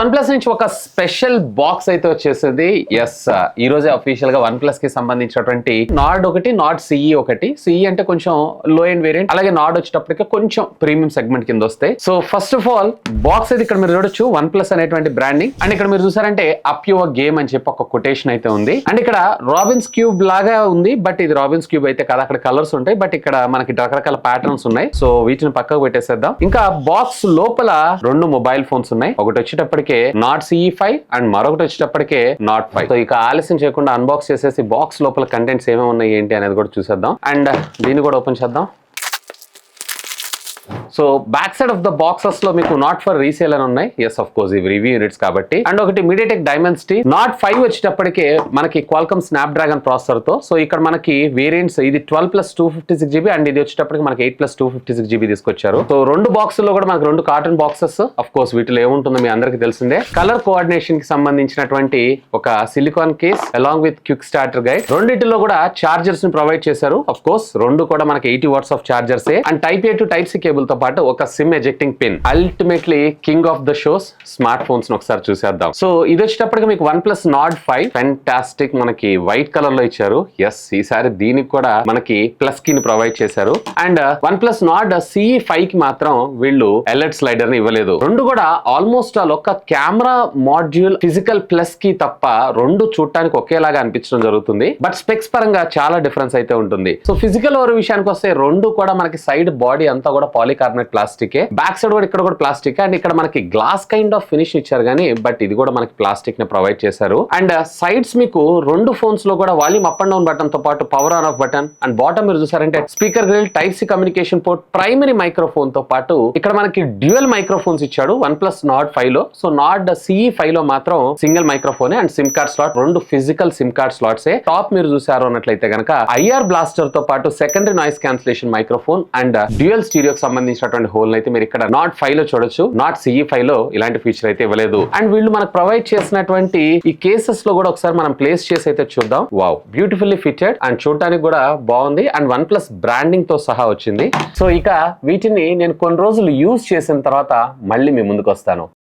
OnePlus నుంచి ఒక special box అయితే వచ్చేసింది. ఎస్, ఈ రోజే అఫీషియల్ గా OnePlus కి సంబంధించినటువంటి నార్డ్ ఒకటి, నార్డ్ సిఈ ఒకటి. సిఈ అంటే కొంచెం లో ఎండ్ వేరియంట్, అలాగే నార్డ్ వచ్చేటప్పటికి కొంచెం ప్రీమియం సెగ్మెంట్ కింద వస్తాయి. So first of all box అయితే ఇక్కడ మీరు చూడొచ్చు OnePlus అనేటువంటి బ్రాండింగ్. అండ్ ఇక్కడ మీరు చూసారంటే అప్ యువర్ గేమ్ అని చెప్పి ఒక కొటేషన్ అయితే ఉంది. అండ్ ఇక్కడ రాబిన్స్ క్యూబ్ లాగా ఉంది, బట్ ఇది రాబిన్స్ క్యూబ్ అయితే కదా, అక్కడ కలర్స్ ఉంటాయి, బట్ ఇక్కడ మనకి రకరకాల ప్యాటర్న్స్ ఉన్నాయి. సో వీటిని పక్కకు పెట్టేసేద్దాం. ఇంకా బాక్స్ లోపల రెండు మొబైల్ ఫోన్స్ ఉన్నాయి. ఒకటి వచ్చేటప్పటికే నాట్ CE5 అండ్ మరొకటి వచ్చేటప్పటికే నాట్ 5. సో ఇక ఆలస్యం చేయకుండా అన్బాక్స్ చేసేసి బాక్స్ లోపల కంటెంట్స్ ఏమేమి ఉన్నాయి ఏంటి అనేది కూడా చూసేద్దాం. అండ్ దీన్ని కూడా ఓపెన్ చేద్దాం. So back side of the boxes లో మీకు నాట్ ఫర్ రీసేల్ అని ఉన్నాయి. ఎస్, ఆఫ్ కోర్స్ ఇవి రివ్యూ యూనిట్స్ కాబట్టి. అండ్ ఒకటి మీడియాటెక్ డైమెన్సిటీ నాట్ 5 వచ్చేటప్పటికే మనకి క్వాల్కమ్ స్నాప్డ్రాగన్ ప్రాసెసర్ తో. సో ఇక్కడ మనకి వేరియంట్స్ ఇది 12+256GB అండ్ ఇది వచ్చేటప్పటికి మనకి 8+256GB తీసుకొచ్చారు. సో రెండు బాక్స్ లో కూడా మనకి రెండు కార్టన్ బాక్సెస్. ఆఫ్ కోర్స్ వీటిలో ఏముంటుందో మీ అందరికి తెలిసిందే. కలర్ కోఆర్డినేషన్ కి సంబంధించినటువంటి ఒక silicon case along with quick starter guide. రెండింటిలో కూడా చార్జర్స్ ని ప్రొవైడ్ చేశారు. ఆఫ్ కోర్స్ రెండు కూడా మనకి 80 watts of chargers. And type A to type C cable తో పాటు ఒక sim ejecting pin. Ultimately king of the shows smartphones ఒకసారి చూసేద్దాం. సో ఇది వచ్చేటప్పటికి మీకు OnePlus Nord 5 ఫెంటాస్టిక్ మనకి వైట్ కలర్ లో ఇచ్చారు. ఎస్, ఈసారి దీనికి కూడా మనకి ప్లస్ కీ ని ప్రొవైడ్ చేశారు. అండ్ OnePlus Nord CE5 కి మాత్రం వీళ్ళు ఎల్ఎడ్ స్లైడర్ ని ఇవ్వలేదు. రెండు కూడా ఆల్మోస్ట్ ఆల్ ఒక camera module physical plus key తప్ప రెండు చూడటానికి ఒకేలాగా అనిపించడం జరుగుతుంది. బట్ స్పెక్స్ పరంగా చాలా డిఫరెన్స్ అయితే ఉంటుంది. సో ఫిజికల్ ఓవర్ విషయానికి వస్తే రెండు కూడా మనకి సైడ్ బాడీ అంతా కూడా పాలికార్బోనేట్ ప్లాస్టిక్, బ్యాక్ సైడ్ కూడా ఇక్కడ కూడా ప్లాస్టిక్. అండ్ ఇక్కడ మనకి గ్లాస్ కైండ్ ఆఫ్ ఫినిష్ ఇచ్చారు కానీ బట్ ఇది కూడా మనకి ప్లాస్టిక్ ని ప్రొవైడ్ చేశారు. అండ్ సైడ్స్ మీకు రెండు ఫోన్స్ లో కూడా volume up and down button తో పాటు power on off button. And bottom మీరు చూసారంటే speaker grille, type C communication port, primary microphone తో పాటు ఇక్కడ మనకి డ్యూయల్ మైక్రోఫోన్స్ ఇచ్చాడు OnePlus Nord 5 లో. సో Nord CE5 లో మాత్రం single microphone and sim card slot, రెండు physical sim card slots. Top మీరు చూసారు అన్నట్లయితే కనుక IR బ్లాస్టర్ తో పాటు secondary noise cancellation microphone and dual స్టీరియోకి సంబంధించినటువంటి హోల్ అయితే మీరు ఇక్కడ Nord 5 లో చూడొచ్చు. Nord CE5 లో ఇలాంటి ఫీచర్ అయితే ఇవ్వలేదు. అండ్ వీళ్ళు మనకు ప్రొవైడ్ చేసినటువంటి ఈ కేసెస్ లో కూడా ఒకసారి మనం ప్లేస్ చేసి అయితే చూద్దాం. వావ్, బ్యూటిఫుల్లీ ఫిటెడ్ అండ్ చూడటానికి కూడా బాగుంది. అండ్ OnePlus బ్రాండింగ్ తో సహా వచ్చింది. సో ఇక వీటిని నేను కొన్ని రోజులు యూజ్ చేసిన తర్వాత మళ్ళీ మీ ముందుకు వస్తాను.